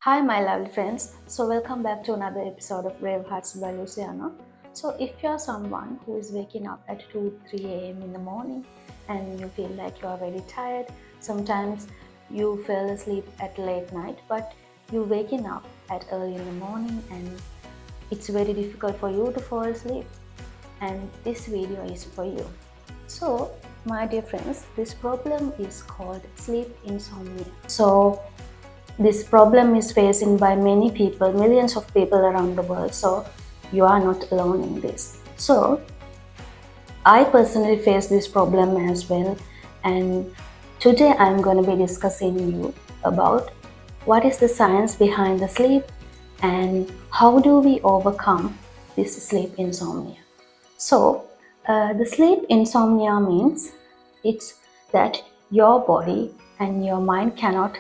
Hi, my lovely friends. So, welcome back to another episode of Brave Hearts by Luziana. So, if you're someone who is waking up at 2 3 a.m. in the morning and you feel like you are very tired, sometimes you fell asleep at late night, but you're waking up at early in the morning and it's very difficult for you to fall asleep, and this video is for you. So, my dear friends, this problem is called sleep insomnia. So, this problem is faced by many people, millions of people around the world. So you are not alone in this. So I personally face this problem as well, and today I'm going to be discussing you about what is the science behind the sleep and how do we overcome this sleep insomnia. So the sleep insomnia means it's that your body and your mind cannot,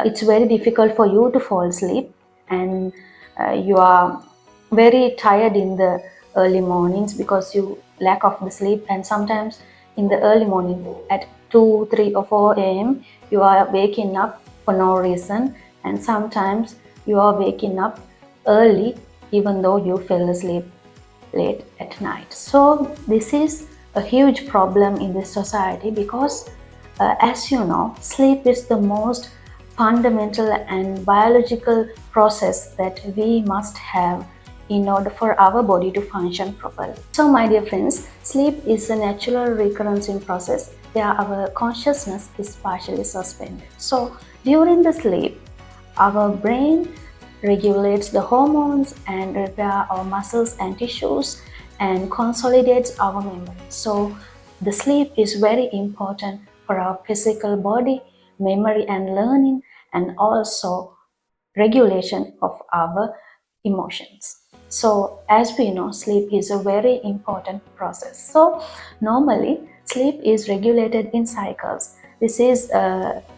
it's very difficult for you to fall asleep, and you are very tired in the early mornings because you lack of the sleep, and sometimes in the early morning at 2 3 or 4 a.m. you are waking up for no reason, and sometimes you are waking up early even though you fell asleep late at night. So this is a huge problem in this society because as you know, sleep is the most fundamental and biological process that we must have in order for our body to function properly. So my dear friends, sleep is a natural recurrence in process where our consciousness is partially suspended. So during the sleep, our brain regulates the hormones and repair our muscles and tissues and consolidates our memory. So the sleep is very important for our physical body, memory and learning, and also regulation of our emotions. So as we know, sleep is a very important process. So normally sleep is regulated in cycles. This is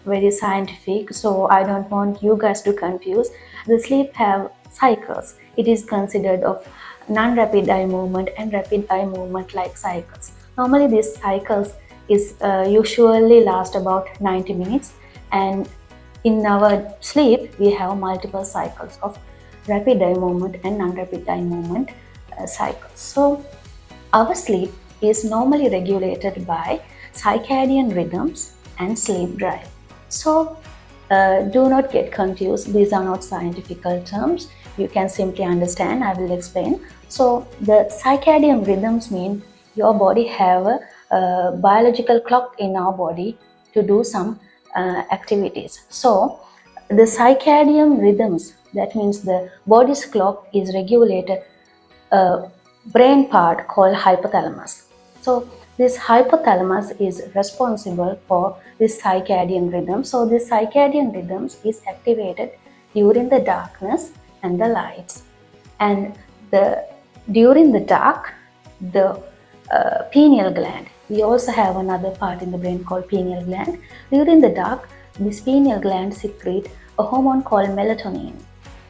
very scientific, so I don't want you guys to confuse. The sleep have cycles. It is considered of non-rapid eye movement and rapid eye movement like cycles. Normally these cycles is usually last about 90 minutes, and in our sleep we have multiple cycles of rapid eye movement and non-rapid eye movement cycles. So our sleep is normally regulated by circadian rhythms and sleep drive. So do not get confused. These are not scientific terms. You can simply understand. I will explain. So the circadian rhythms mean your body have a biological clock in our body to do some activities. So the circadian rhythms, that means the body's clock is regulated brain part called hypothalamus. So this hypothalamus is responsible for this circadian rhythm. So this circadian rhythms is activated during the darkness and the lights. And during the dark, the pineal gland. We also have another part in the brain called pineal gland. During the dark, this pineal gland secretes a hormone called melatonin.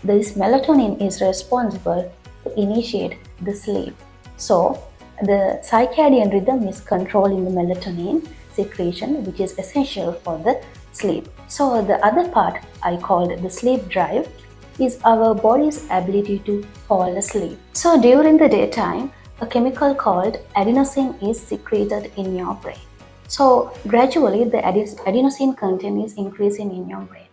This melatonin is responsible to initiate the sleep. So the circadian rhythm is controlling the melatonin secretion, which is essential for the sleep. So the other part I called the sleep drive is our body's ability to fall asleep. So during the daytime, a chemical called adenosine is secreted in your brain. So gradually the adenosine content is increasing in your brain.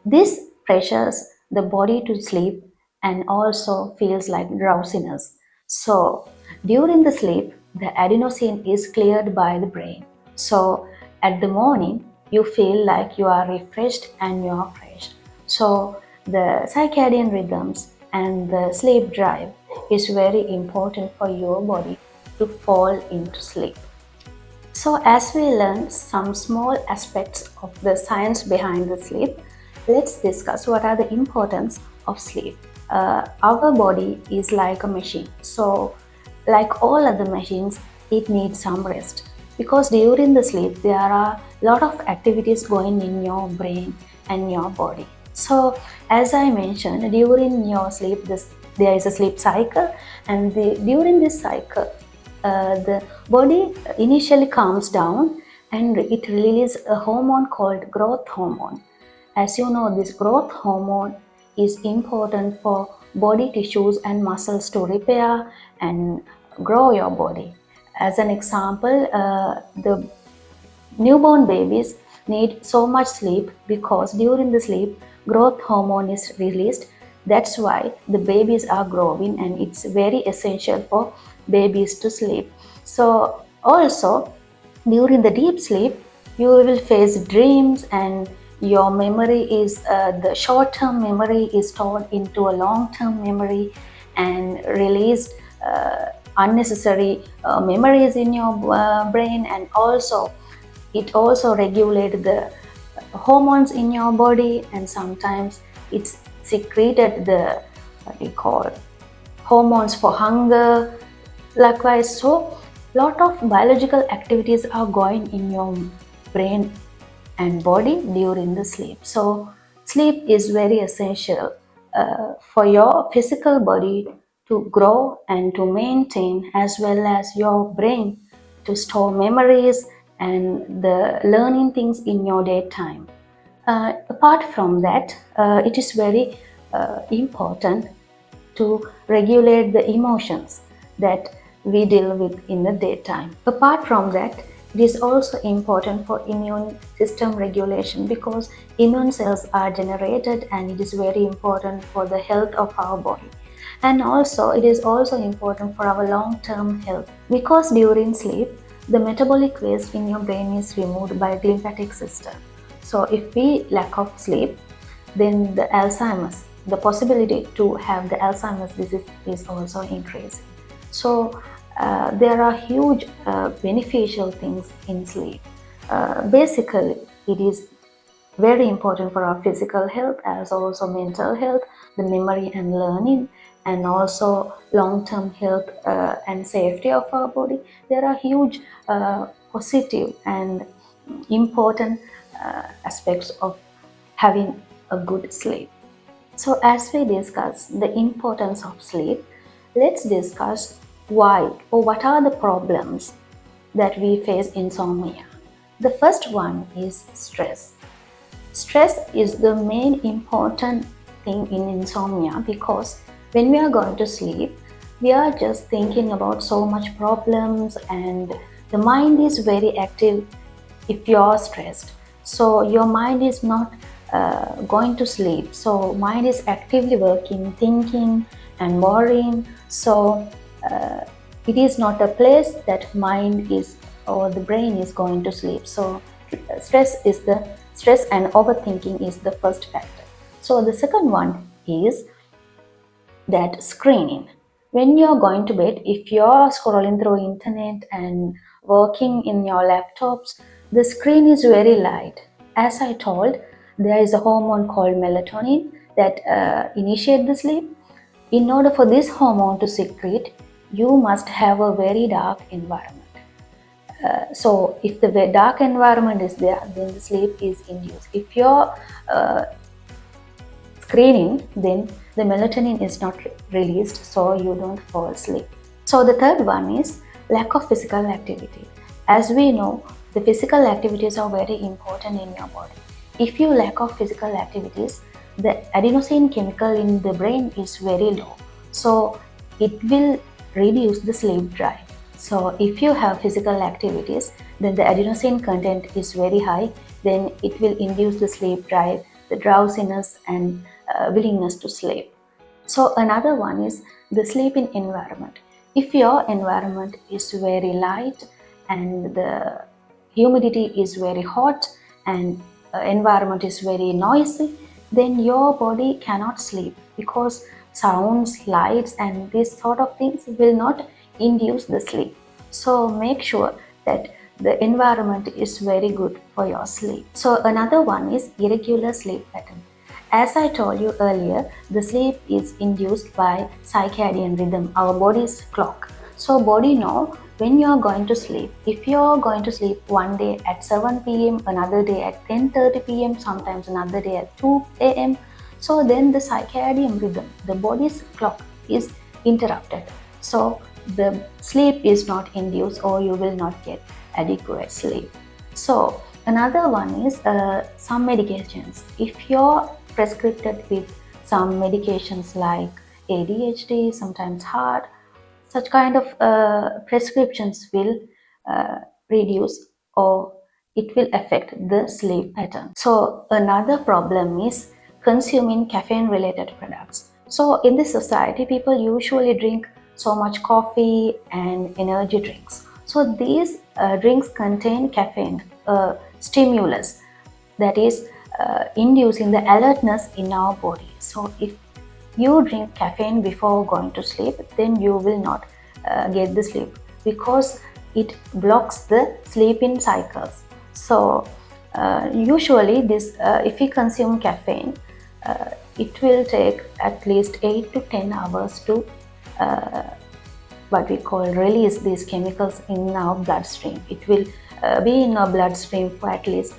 This pressures the body to sleep and also feels like drowsiness. So during the sleep, the adenosine is cleared by the brain. So at the morning, you feel like you are refreshed and you are fresh. So the circadian rhythms and the sleep drive is very important for your body to fall into sleep. So as we learn some small aspects of the science behind the sleep, let's discuss what are the importance of sleep. Our body is like a machine. So like all other machines, it needs some rest. Because during the sleep, there are a lot of activities going in your brain and your body. So as I mentioned, during your sleep, there is a sleep cycle, and during this cycle, the body initially calms down and it releases a hormone called growth hormone. As you know, this growth hormone is important for body tissues and muscles to repair and grow your body. As an example, the newborn babies need so much sleep because during the sleep, growth hormone is released. That's why the babies are growing, and it's very essential for babies to sleep. So, also during the deep sleep, you will face dreams, and your memory is the short term memory is stored into a long term memory and released unnecessary memories in your brain, and also it also regulates the hormones in your body, and sometimes it's secreted the what we call hormones for hunger. Likewise, so lot of biological activities are going in your brain and body during the sleep. So sleep is very essential for your physical body to grow and to maintain, as well as your brain to store memories and the learning things in your daytime. Apart from that, it is very important to regulate the emotions that we deal with in the daytime. Apart from that, it is also important for immune system regulation because immune cells are generated, and it is very important for the health of our body. And also, it is also important for our long-term health because during sleep, the metabolic waste in your brain is removed by the lymphatic system. So if we lack of sleep, then the possibility to have the Alzheimer's disease is also increasing. So there are huge beneficial things in sleep. Basically, it is very important for our physical health as also mental health, the memory and learning, and also long-term health and safety of our body. There are huge positive and important aspects of having a good sleep. So, as we discuss the importance of sleep, let's discuss why or what are the problems that we face insomnia. The first one is stress. Stress is the main important thing in insomnia because when we are going to sleep, we are just thinking about so much problems, and the mind is very active if you're stressed. So your mind is not going to sleep. So mind is actively working, thinking and worrying. So it is not a place that mind is or the brain is going to sleep. So stress and overthinking is the first factor. So the second one is that screening. When you're going to bed, if you're scrolling through internet and working in your laptops, the screen is very light. As I told, there is a hormone called melatonin that initiates the sleep. In order for this hormone to secrete, you must have a very dark environment. So if the dark environment is there, then the sleep is induced. If you're screening, then the melatonin is not released, so you don't fall asleep. So the third one is lack of physical activity. As we know, the physical activities are very important in your body. If you lack of physical activities, the adenosine chemical in the brain is very low, so it will reduce the sleep drive. So if you have physical activities, then the adenosine content is very high, then it will induce the sleep drive, the drowsiness and willingness to sleep. So another one is the sleeping environment. If your environment is very light and the humidity is very hot and environment is very noisy, then your body cannot sleep because sounds, lights and these sort of things will not induce the sleep. So make sure that the environment is very good for your sleep. So another one is irregular sleep pattern. As I told you earlier, the sleep is induced by circadian rhythm, our body's clock. So body know when you are going to sleep. If you are going to sleep one day at 7 p.m., another day at 10:30 p.m., sometimes another day at 2 a.m., so then the circadian rhythm, the body's clock is interrupted. So the sleep is not induced or you will not get adequate sleep. So Another one is some medications. If you're prescribed with some medications like ADHD, sometimes heart, such kind of prescriptions will uh, reduce or it will affect the sleep pattern. So another problem is consuming caffeine related products. So in this society, people usually drink so much coffee and energy drinks. So these drinks contain caffeine, stimulus that is inducing the alertness in our body. So if you drink caffeine before going to sleep, then you will not get the sleep because it blocks the sleeping cycles. So usually this if we consume caffeine, it will take at least 8 to 10 hours to what we call release these chemicals in our bloodstream. It will be in our bloodstream for at least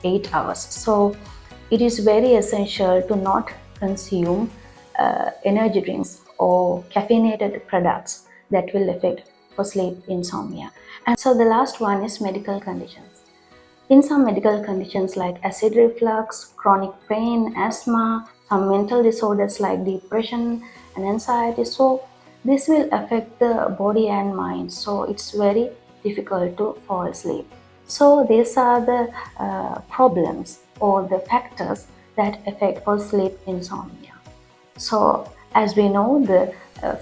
8 hours. So it is very essential to not consume energy drinks or caffeinated products that will affect for sleep insomnia. And so the last one is medical conditions. In some medical conditions like acid reflux, chronic pain, asthma, some mental disorders like depression and anxiety, so this will affect the body and mind. So it's very difficult to fall asleep. So these are the problems or the factors that affect for sleep insomnia. So as we know the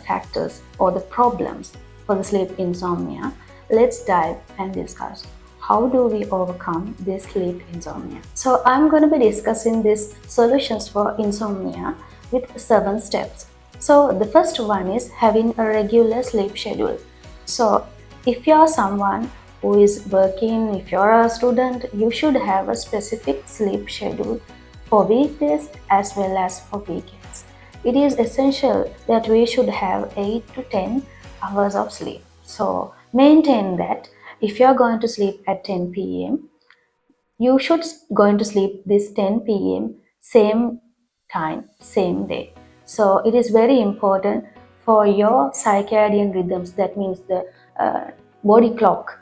factors or the problems for the sleep insomnia, let's dive and discuss how do we overcome this sleep insomnia. So I'm going to be discussing these solutions for insomnia with 7 steps. So the first one is having a regular sleep schedule. So if you're someone who is working, if you're a student, you should have a specific sleep schedule for weekdays as well as for weekends. It is essential that we should have 8 to 10 hours of sleep. So maintain that. If you're going to sleep at 10 p.m., you should going to sleep this 10 p.m. same time, same day. So it is very important for your circadian rhythms, that means the body clock,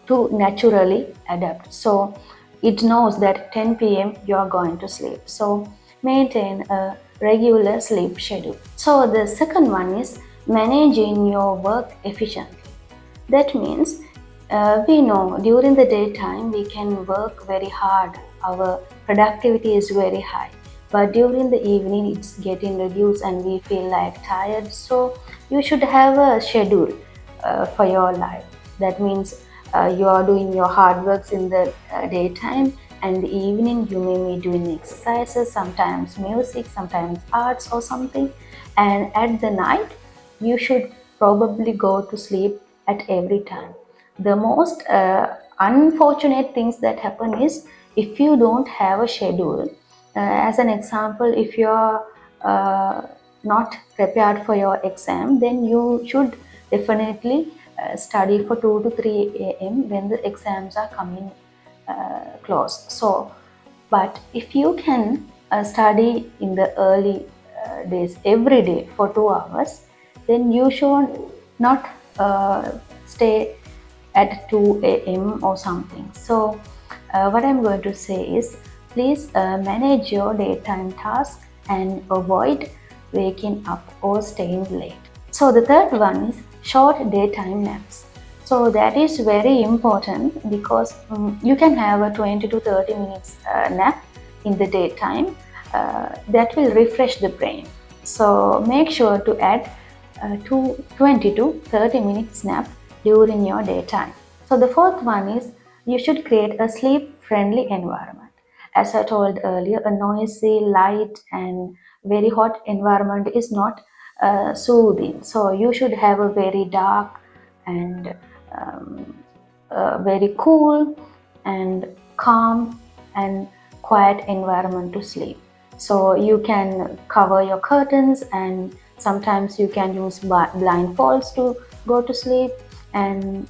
to naturally adapt. So it knows that 10 p.m. you are going to sleep. So maintain a regular sleep schedule. So the second one is managing your work efficiently. That means we know during the daytime we can work very hard, our productivity is very high, but during the evening it's getting reduced and we feel like tired. So you should have a schedule for your life. That means you are doing your hard works in the daytime, and the evening you may be doing exercises, sometimes music, sometimes arts or something, and at the night you should probably go to sleep at every time. The most unfortunate things that happen is if you don't have a schedule. As an example, if you're not prepared for your exam, then you should definitely study for 2 to 3 a.m. when the exams are coming close. So, but if you can study in the early days every day for 2 hours, then you should not stay at 2 a.m. or something. So what I'm going to say is please manage your daytime tasks and avoid waking up or staying late. So the third one is short daytime naps. So that is very important because you can have a 20 to 30 minutes nap in the daytime that will refresh the brain. So make sure to add 20 to 30 minutes nap during your daytime. So the fourth one is you should create a sleep-friendly environment. As I told earlier, a noisy, light and very hot environment is not soothing. So you should have a very dark and very cool and calm and quiet environment to sleep. So you can cover your curtains, and sometimes you can use blindfolds to go to sleep, and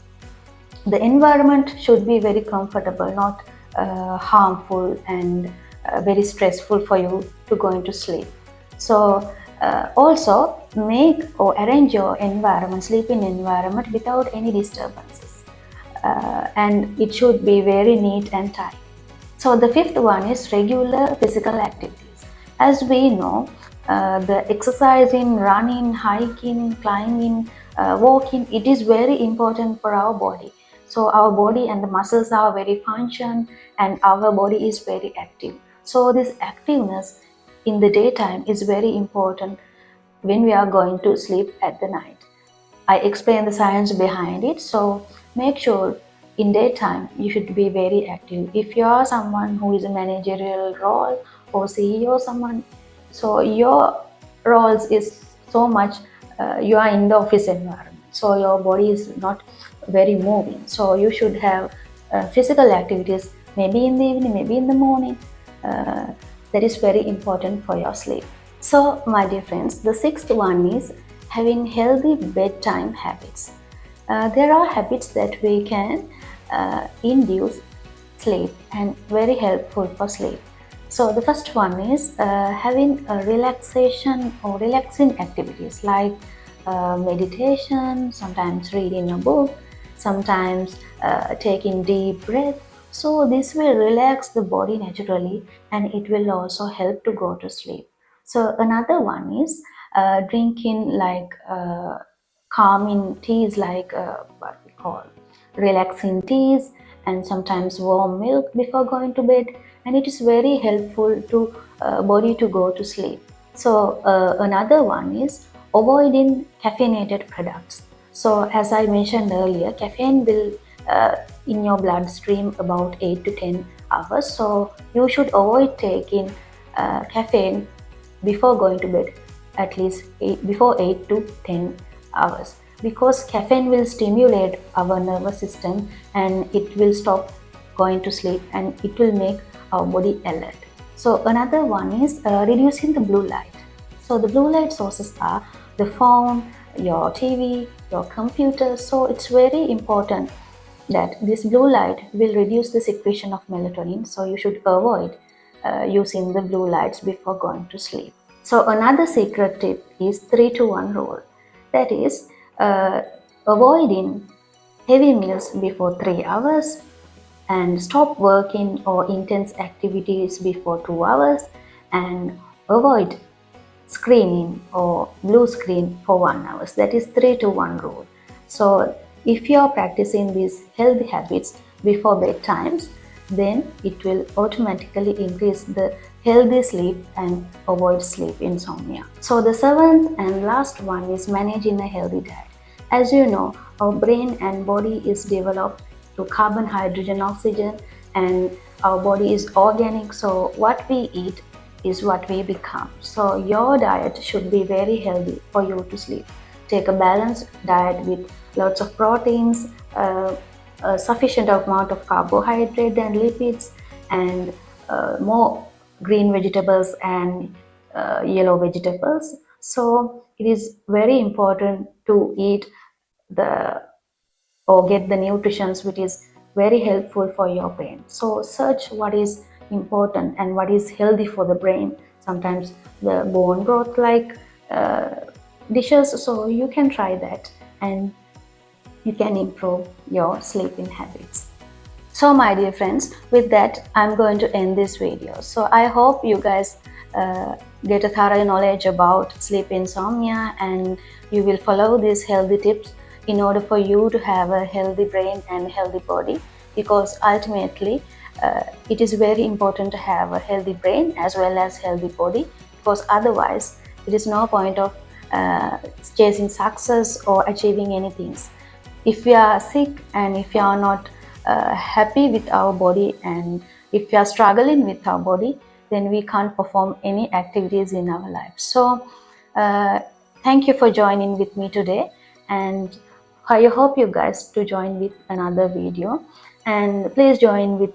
the environment should be very comfortable, not harmful and very stressful for you to go into sleep. So also make or arrange your environment, sleeping environment without any disturbances, and it should be very neat and tidy. So the fifth one is regular physical activities. As we know, the exercising, running, hiking, climbing, walking, it is very important for our body. So our body and the muscles are very function and our body is very active. So this activeness in the daytime is very important when we are going to sleep at the night. I explain the science behind it. So make sure in daytime you should be very active. If you are someone who is a managerial role or CEO, someone, so your roles is so much you are in the office environment. So your body is not very moving. So you should have physical activities maybe in the evening, maybe in the morning. Uh, that is very important for your sleep. So, my dear friends, the sixth one is having healthy bedtime habits. There are habits that we can induce sleep and very helpful for sleep. So, the first one is having a relaxation or relaxing activities like meditation, sometimes reading a book, sometimes taking deep breath. So, this will relax the body naturally and it will also help to go to sleep. So another one is drinking like calming teas, like what we call relaxing teas, and sometimes warm milk before going to bed, and it is very helpful to body to go to sleep. So another one is avoiding caffeinated products. So as I mentioned earlier, caffeine will in your bloodstream about 8 to 10 hours. So you should avoid taking caffeine before going to bed, at least before 8 to 10 hours, because caffeine will stimulate our nervous system and it will stop going to sleep and it will make our body alert. So another one is reducing the blue light. So the blue light sources are the phone, your TV, your computer. So it's very important that this blue light will reduce the secretion of melatonin. So you should avoid using the blue lights before going to sleep. So another secret tip is 3 to 1 rule. That is avoiding heavy meals before 3 hours and stop working or intense activities before 2 hours and avoid screening or blue screen for 1 hour. That is 3 to 1 rule. So if you are practicing these healthy habits before bedtimes, then it will automatically increase the healthy sleep and avoid sleep insomnia. So the seventh and last one is managing a healthy diet. As you know, our brain and body is developed to carbon, hydrogen, oxygen, and our body is organic. So what we eat is what we become. So your diet should be very healthy for you to sleep. Take a balanced diet with lots of proteins, a sufficient amount of carbohydrate and lipids, and more green vegetables and yellow vegetables. So it is very important to eat the or get the nutritions which is very helpful for your brain. So search what is important and what is healthy for the brain. Sometimes the bone broth like dishes, so you can try that and you can improve your sleeping habits. So my dear friends, with that I'm going to end this video. So I hope you guys get a thorough knowledge about sleep insomnia and you will follow these healthy tips in order for you to have a healthy brain and healthy body, because ultimately it is very important to have a healthy brain as well as healthy body, because otherwise it is no point of chasing success or achieving anything. If we are sick and if we are not happy with our body and if we are struggling with our body, then we can't perform any activities in our life. So thank you for joining with me today, and I hope you guys to join with another video, and please join with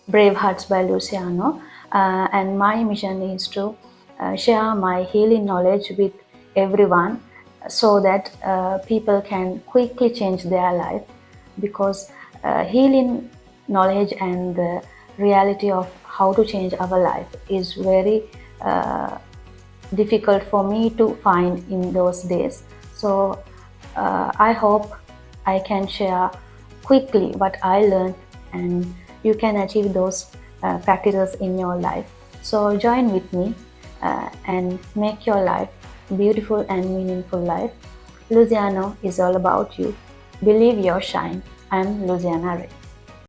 Brave Hearts by Luciano. And my mission is to share my healing knowledge with everyone so that people can quickly change their life, because healing knowledge and the reality of how to change our life is very difficult for me to find in those days. So I hope I can share quickly what I learned and you can achieve those practices in your life. So join with me and make your life beautiful and meaningful life. Luziana is all about you. Believe your shine. I'm Luziana Ray.